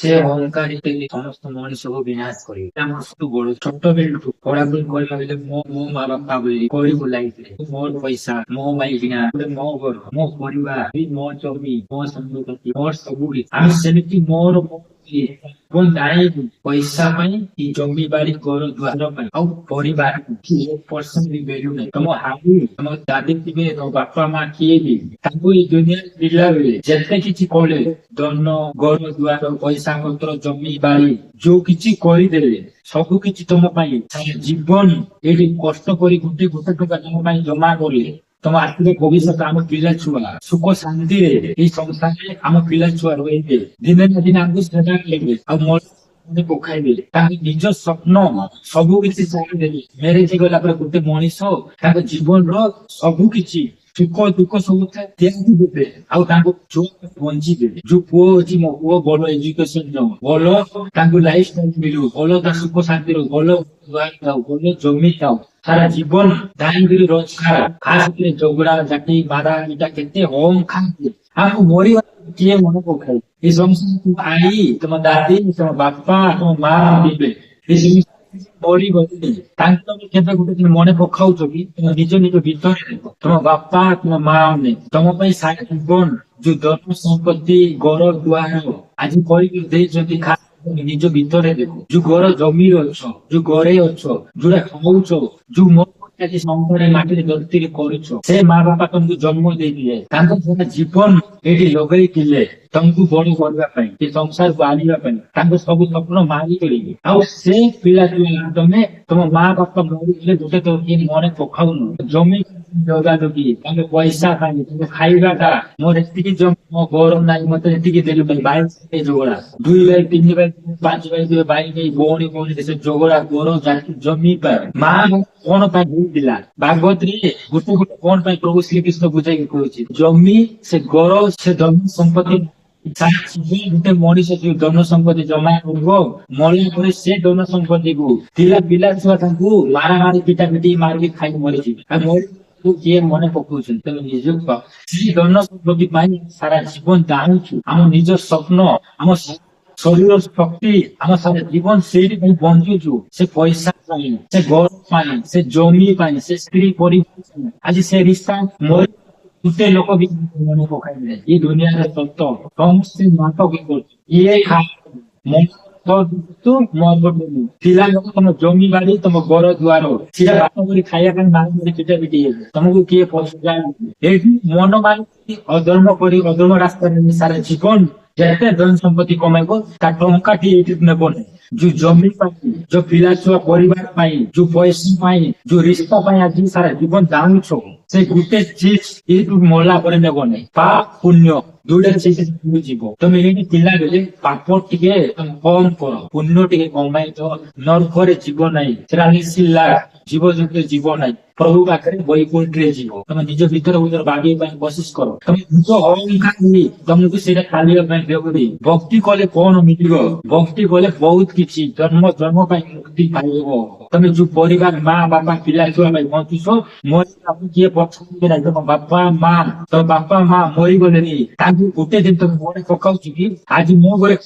ସେ ଅହଙ୍କାରୀ ସମସ୍ତ ମଣିଷକୁ ବିନାଶ କରିବେ। ଆମର ସବୁ ବଡ ଛୋଟ ବେଳଠୁ ପଢାପଢି କରିବା ବେଲେ ମୋ ମା ବାପା ବୋଲି କରି ବୁଲାଇଥିଲେ। ମୋର ପଇସା ମୋ ମାଇକିନା ଗୋଟେ ମୋ ଘର ମୋ ପରିବାର ମୋ ଜମି ମୋ ସମ୍ପତ୍ତି ମୋର ସବୁ କିଛି। ଆମେ ସେମିତି ମୋର ଏବଂ ଜାଣିବୁ ପଇସା ପାଇଁ କି ଜମି ବାଡି ଘର ଦ୍ୱାର ପାଇଁ ଆଉ ପରିବାର ପର୍ସନ ବି ଭ୍ୟାଲୁ ନାହିଁ। ତମ ହାବି ତମ ଦାଦି ଥିବେ ତମ ବାପା ମା କିଏ ବି ତାଙ୍କୁ ଏଇ ଦୁନିଆରେ ପିଲା ବେଳେ ଯେତେ କିଛି କଲେ ଧନ ଘର ଦ୍ୱାର ପଇସା ପତ୍ର ଜମି ବାଡି ଯୋଉ କିଛି କରିଦେଲେ ସବୁ କିଛି ତମ ପାଇଁ ଜୀବନ ଏଇଠି କଷ୍ଟ କରି ଗୋଟେ ଗୋଟେ ଟଙ୍କା ତମ ପାଇଁ ଜମା କଲେ ତମ ଆର୍ଥିକ ଭବିଷ୍ୟତ ଆମ ପିଲା ଛୁଆ ସୁଖ ଶାନ୍ତିରେ ଏଇ ସଂସାରରେ ଆମ ପିଲା ଛୁଆ ରହିବେ ଦିନେ ନା ଦିନେ ଆମକୁ ସେବା କରିବେ ଆଉ ମନେ ପକାଇବେ ତାଙ୍କ ନିଜ ସ୍ୱପ୍ନ ସବୁ କିଛି ଛାଡ଼ିଦେବେ। ମ୍ୟାରେଜ ଗଲା ପରେ ଗୋଟେ ମଣିଷ ତାଙ୍କ ଜୀବନର ସବୁ କିଛି ସୁଖ ଦୁଃଖ ସବୁ ତ୍ୟାଗ ଦେବେ ଆଉ ତାଙ୍କୁ ଛୁଆ ବଞ୍ଚିବେ। ଯୋଉ ପୁଅ ଅଛି ମୋ ପୁଅ ଭଲ ଏଜୁକେସନ ନଉ ଭଲ ତାଙ୍କୁ ଲାଇଫ ଷ୍ଟାଇଲ ମିଳୁ ଭଲ ତା ସୁଖ ଶାନ୍ତିର ଭଲ ଥାଉ ଭଲ ଜମି ଥାଉ ସାରା ଜୀବନ ଦାଇଁକିରି ରୋଜଗାର ଖାସ କରି ଝଗଡା ଜାତି ବାଧା ଏଇଟା କେତେ ହମ ଖାଆନ୍ତି ଆମକୁ ମରିବା କିଏ ମନେ ପକାଏ ଏ ସମସ୍ତଙ୍କୁ ଆଇ ତମ ଦାଦି ତମ ବାପା ତମ ମା ଥିବେ ଏ ସମସ୍ତ ମରିଗଲେ ତାଙ୍କୁ ତମେ କେବେ ଗୋଟେ ଦିନ ମନେ ପକାଉଛ କି ତମ ନିଜ ନିଜ ଭିତରେ ଦେଖ ତମ ବାପା ତମ ମା ମାନେ ତମ ପାଇଁ ସାରା ଜୀବନ ଯୋଉ ଧନ ସମ୍ପତ୍ତି ଘର ଦ୍ୱାର ଆଜି କରିକି ଦେଇଛନ୍ତି ନିଜ ଭିତରେ ଦେଖ ଯୋଉ ଘର ଜମିରେ ଅଛ ଯୋଉ ଘରେ ଅଛ ଯୋଉଟା ଖାଉଛ ଯୋଉ ସଂସାରରେ ମାଟିରେ ଧରତିରେ କରୁଛ ସେ ମା ବାପା ତମକୁ ଜନ୍ମ ଦେଇଥିଲେ ତାଙ୍କ ସାରା ଜୀବନ ଏଇଠି ଲଗେଇଥିଲେ ତମକୁ ବଡ କରିବା ପାଇଁ ସେ ସଂସାରକୁ ଆଣିବା ପାଇଁ ତାଙ୍କ ସବୁ ସ୍ୱପ୍ନ ମାରି କରିବେ ଆଉ ସେ ପିଲା ତମେ ତମ ମା ବାପା ମରିଥିଲେ ଗୋଟେ ତ କିଏ ମନେ ପକାଉନୁ ଜମି ଯୋଗାଯୋଗୀ ତାଙ୍କ ପଇସା ପାଇଁ ତାଙ୍କ ଖାଇବାଟା ମୋର ଏତିକି ଜମି ମୋ ଗୌରବ ନାହିଁ ମତେ ଏତିକି ଦେଲୁ ଭାଇ ଝଗଡା 2 ଭାଇ 3 ଭାଇ 5 ଭାଇ ଭାଇ ଭାଇ ଭଉଣୀ ଭଉଣୀ ସେ ଝଗଡା ଗୋର ଜମି ପାଇଁ ମା କଣ ପାଇଁ ହେଇଥିଲା ଭାଗବତରେ ଗୋଟେ ଗୋଟେ କଣ ପାଇଁ ପ୍ରଭୁ ଶ୍ରୀକୃଷ୍ଣ ବୁଝାଇକି କହୁଛି ଜମି ସେ ଗୌର ସେ ଜମି ସମ୍ପତ୍ତି ଗୋଟେ ମଣିଷ ଯୋଉ ଧନ ସମ୍ପତ୍ତି ଜମା କରିବ ମରିଲା ପରେ ସେ ଧନ ସମ୍ପତ୍ତିକୁ ପିଲା ଛୁଆ ତାଙ୍କୁ ମାରାମାରି ପିଟା ପିଟି ମାରିକି ଖାଇକି ମରିଯିବେ ଆଉ କିଏ ମନେ ପକଉଛନ୍ତି ତମେ ନିଜକୁ ପାଅ ସେଇ ଧନ ସମ୍ପତ୍ତି ପାଇଁ ସାରା ଜୀବନ ଜାଣୁଛୁ ଆମ ନିଜ ସ୍ୱପ୍ନ ଆମ ଶରୀର ଶକ୍ତି ଆମ ସାରା ଜୀବନ ସେଇଠି ପାଇଁ ବଞ୍ଚୁଛୁ ସେ ପଇସା ପାଇଁ ସେ ଘର ପାଇଁ ସେ ଜମି ପାଇଁ ସେ ସ୍ତ୍ରୀ ପରିବାର ଆଜି ସେ ରିସ୍ତା ଗୋଟେ ଲୋକ ବି ମନେ ପକାଇଲେ ଏ ଦୁନିଆରେ ସତ ସମସ୍ତେ ନାଟକ କରୁଛି ଇଏ ପିଲା ଲୋକ ତମ ଜମି ବାଡି ତମ ଘର ଦ୍ୱାର ସେଟା ବାଟ କରି ଖାଇବା ପାଇଁ ବାହାରେ ପିଟା ପିଟି ହେବେ ତମକୁ କିଏ ପଶା ଏଇଠି ମନ ମାନି ଅଧର୍ମ କରି ଅଧର୍ମ ରାସ୍ତାରେ ସାରା ଜୀବନ ଯେତେ ଧନ ସମ୍ପତ୍ତି କମେଇବ ତା ଟଙ୍କାଟି ଏଇଠି ନେବ ନାହିଁ ଯୋଉ ଜମି ପାଇଁ ଯୋଉ ପିଲା ଛୁଆ ପରିବାର ପାଇଁ ଯୋଉ ପଇସା ପାଇଁ ଯୋଉ ରିସ୍ତା ପାଇଁ ଆଜି ସାରା ଜୀବନ ଜାଣୁଛ ସେ ଗୋଟେ ଚିଜ ଏଇଠୁ ମଲା ପରେ ନେବ ନାହିଁ ପାପ ପୁଣ୍ୟ ଦୁଇଟା ଚିଜ ଯିବ ତମେ ଏଇଠି ପିଲା ବେଳେ ପାପ ଟିକେ କମ କର ପୁଣ୍ୟ ଟିକେ କମାଇଛ ନର୍କରେ ଯିବ ନାହିଁ ସେଟା ନିଶ୍ଚିଲା ଜୀବ ଯୁଗରେ ଯିବ ନାହିଁ ପ୍ରଭୁ ପାଖରେ ବୈକୁଣ୍ଠରେ ଯିବ ତମେ ନିଜ ଭିତରେ ବାଗେଇବା ପାଇଁ କୋସିସ କର ତମେ ନିଜ ଅହଙ୍କାର ତମକୁ ସେଇଟା ଖାଲିବା ପାଇଁ ଦେବନି ଭକ୍ତି କଲେ କଣ ମିଳିବ ଭକ୍ତି କଲେ ବହୁତ କିଛି ଜନ୍ମ ଜନ୍ମ ପାଇଁ ମୁକ୍ତି ପାଇବ ତମେ ଯୋଉ ପରିବାର ମା ବାପା ପିଲା ଛୁଆ ପାଇଁ ବଞ୍ଚୁଛ ମରିବାକୁ କିଏ ପଛରେ ନାହିଁ ତମ ବାପା ମା ମରିଗଲେନି ତାଙ୍କୁ ଗୋଟେ ଦିନ ତମେ ମନେ ପକାଉଛି କି ଆଜି ମୋ ଘରେ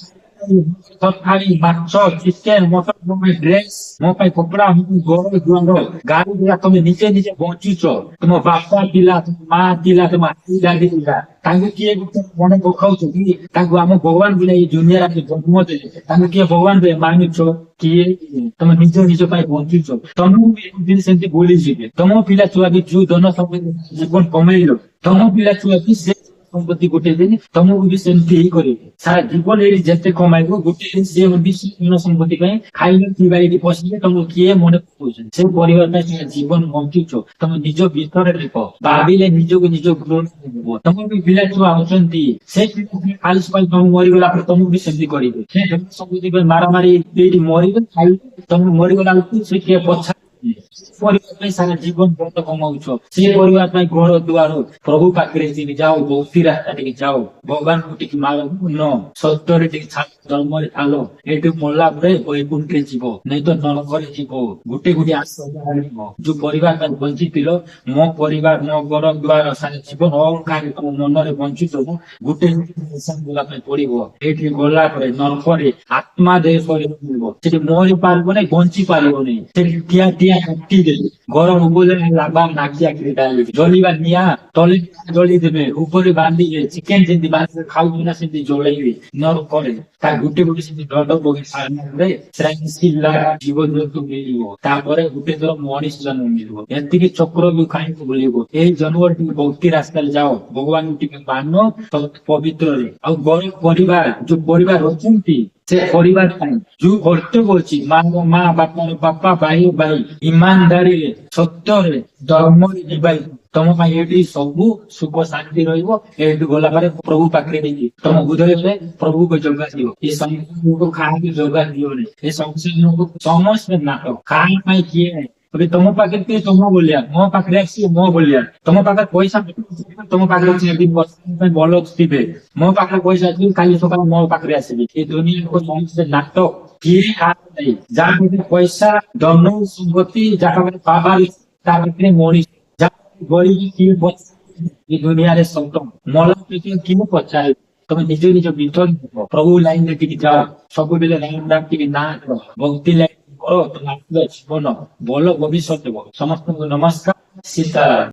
ତରକାରୀ ମାଛ ଚିକେନ ମଟନ ମୋ ପାଇଁ ଡ୍ରେସ ମୋ ପାଇଁ କପଡା ଘର ଦୁଆର ଗାଡି ଦ୍ୱାରା ତମେ ନିଜେ ନିଜେ ବଞ୍ଚୁଛ ତମ ବାପା ଥିଲା ତମ ମା ଥିଲା ତମ ଦାଦି ଥିଲା ତାଙ୍କୁ କିଏ ମନେ ପକାଉଛ କି ତାଙ୍କୁ ଆମ ଭଗବାନ ବିନା ଏଇ ଦୁନିଆରେ ଜନ୍ମ ଦେଲେ ତାଙ୍କୁ କିଏ ଭଗବାନ ମାନୁଛ କିଏ ତମେ ନିଜ ପାଇଁ ବଞ୍ଚୁଛ ତମକୁ ବି ଦିନ ସେମିତି ଭୁଲିଯିବେ ତମ ପିଲା ଛୁଆ ବି ଯୋଉ ଧନ ସମ୍ପତ୍ତି ଜୀବନ କମେଇଲ ତମ ପିଲା ଛୁଆ ବି ସେ ସମ୍ପତ୍ତି ଗୋଟେ ଦିନ ତମକୁ ବି ସେମିତି ହିଁ କରିବେ ସାରା ଜୀବନ ଏଇଠି ଯେତେ କମାଇବ ଗୋଟେ ଦିନ ସେ ଧନ ସମ୍ପତ୍ତି ପାଇଁ ଖାଇବା ପିଇବା ଏଇଠି ପଶିଲେ ତମକୁ କିଏ ମନେ ପକାଉଛନ୍ତି ସେ ପରିବାର ପାଇଁ ସାରା ଜୀବନ ବଞ୍ଚୁଛ ତମେ ନିଜ ଭିତରେ ଦେଖ ଭାବିଲେ ନିଜକୁ ନିଜ ତମର ବି ପିଲା ଛୁଆ ଅଛନ୍ତି ସେ ଖାଲିସ ପାଇଁ ତମକୁ ମରିଗଲା ପରେ ତମକୁ ବି ସେମିତି କରିବେ ସେ ଧନ ସମ୍ପତ୍ତି ପାଇଁ ମାରାମାରି ଏଇଠି ମରିବେ ଖାଇବେ ତମକୁ ମରିଗଲା ବେଳକୁ ସେ କିଏ ପଛା ପରିବାର ପାଇଁ ସାରା ଜୀବନ ବହୁତ କମାଉଛ ସେ ପରିବାର ପାଇଁ ଘର ଦୁଆର ପ୍ରଭୁ ପାଖରେ ଟିକେ ଯାଅ ଭକ୍ତି ରାସ୍ତା ଟିକେ ଯାଅ ଭଗବାନଙ୍କୁ ଟିକେ ମାର ସତ୍ୟରେ ଟିକେ ଛାଡ଼ ଜନ୍ମରେ ଥାଲ ଏଠି ମଲା ପରେ ବୈକୁଣ୍ଠରେ ଯିବ ନାଇଁ ତ ନରକରେ ଯିବ ଗୋଟେ ଗୋଟେ ଆଶ୍ରମ ଯୋଉ ପରିବାର ପାଇଁ ବଞ୍ଚିଥିଲ ମୋ ପରିବାର ମୋ ଘର ଦ୍ୱାର ସାରା ଜୀବନ ଅହଙ୍କାର ତମ ମନରେ ବଞ୍ଚୁଥିବ ଗୋଟେ ଗଲା ପାଇଁ ପଡିବ ଏଠି ଗଲା ପରେ ନରକରେ ଆତ୍ମା ଦେହ ଶରୀର ମିଳିବ ସେଠି ମରି ପାରିବ ନାହିଁ ବଞ୍ଚି ପାରିବନି ସେଠି ଠିଆ ଠିଆ କାଟିଦେବେ ଗରମ ଉପଦେଲେ ଲାଭା ନାକି ଆଖିରେ ଡାଲି ଜଳିବା ନିଆଁ ତଳେ ଜଳିଦେବେ ଉପରେ ବାନ୍ଧିବେ ଚିକେନ ଯେମିତି ବାନ୍ଧିବେ ଖାଉଛୁ ନା ସେମିତି ଜଳେଇବେ ନରକରେ ତା ଗୋଟେ ଗୋଟେ ସେମିତି ଡଡ ବଗି ସାରିଲେ ଜୀବଜନ୍ତୁ ମିଳିବ ତାପରେ ଗୋଟେ ଥର ମଣିଷ ଜନ୍ମ ମିଳିବ ଏତିକି ଚକ୍ର ବି କାହିଁକି ବୁଲିବ ଏଇ ଜନ୍ମରେ ଟିକେ ଭକ୍ତି ରାସ୍ତାରେ ଯାଅ ଭଗବାନଙ୍କୁ ଟିକେ ମାନ ପବିତ୍ରରେ ଆଉ ଗରିବ ପରିବାର ଯୋଉ ପରିବାର ଅଛନ୍ତି ସେ ପରିବାର ପାଇଁ ଯୋଉ କର୍ତ୍ତବ୍ୟ ଅଛି ମା ବାପାର ବାପା ଭାଇ ଭାଇ ଇମାନଦାରୀରେ ସତ୍ୟରେ ଧର୍ମରେ ଯିବାଇ ତମ ପାଇଁ ଏଠି ସବୁ ସୁଖ ଶାନ୍ତି ରହିବ ଏଠି ଗଲା ପରେ ପ୍ରଭୁ ପାଖରେ ନେଇକି ତମ ହୃଦୟରେ ପ୍ରଭୁକୁ ଯୋଗା ଦିଅ ଏ ସଂସାରକୁ କାହାକୁ ଯୋଗା ଦିଅନି ଏ ସଂସାରକୁ ସମସ୍ତେ ନାଟ କାହା ପାଇଁ କିଏ ନାହିଁ ଏବେ ତମ ପାଖରେ କିଏ ତମ ବୋଲିଆ ମୋ ପାଖରେ ଆସିବେ ମୋ ବୋଲିଆ ତମ ପାଖରେ ପଇସା ତମ ପାଖରେ ପାଇଁ ଭଲ ଥିବେ ମୋ ପାଖରେ ପଇସା ଅଛି କାଲି ସକାଳେ ମୋ ପାଖରେ ଆସିବେ ଏ ଦୁନିଆକୁ ସମସ୍ତେ ନାଟକ କିଏ ହାତ ନାହିଁ ଯାହା ପାଖରେ ପଇସା ଧନ ସମ୍ପତ୍ତି ଯାହା ପାଖରେ ପାୱାର ତା ପାଖରେ ମଣିଷ ଗରିବ କିଏ ଏ ଦୁନିଆରେ ସତ ମଲା କିଏ ପଚାରେ ତମେ ନିଜ ନିଜ ଭିତରେ ପ୍ରଭୁ ଲାଇନରେ ଟିକେ ଯାଅ ସବୁବେଳେ ରାମ ରାମ ଟିକେ ନା ଭକ୍ତି ଲାଇନ କର ତମ ଜୀବନ ଭଲ ଭବିଷ୍ୟତ ସମସ୍ତଙ୍କୁ ନମସ୍କାର ସୀତାରାମ।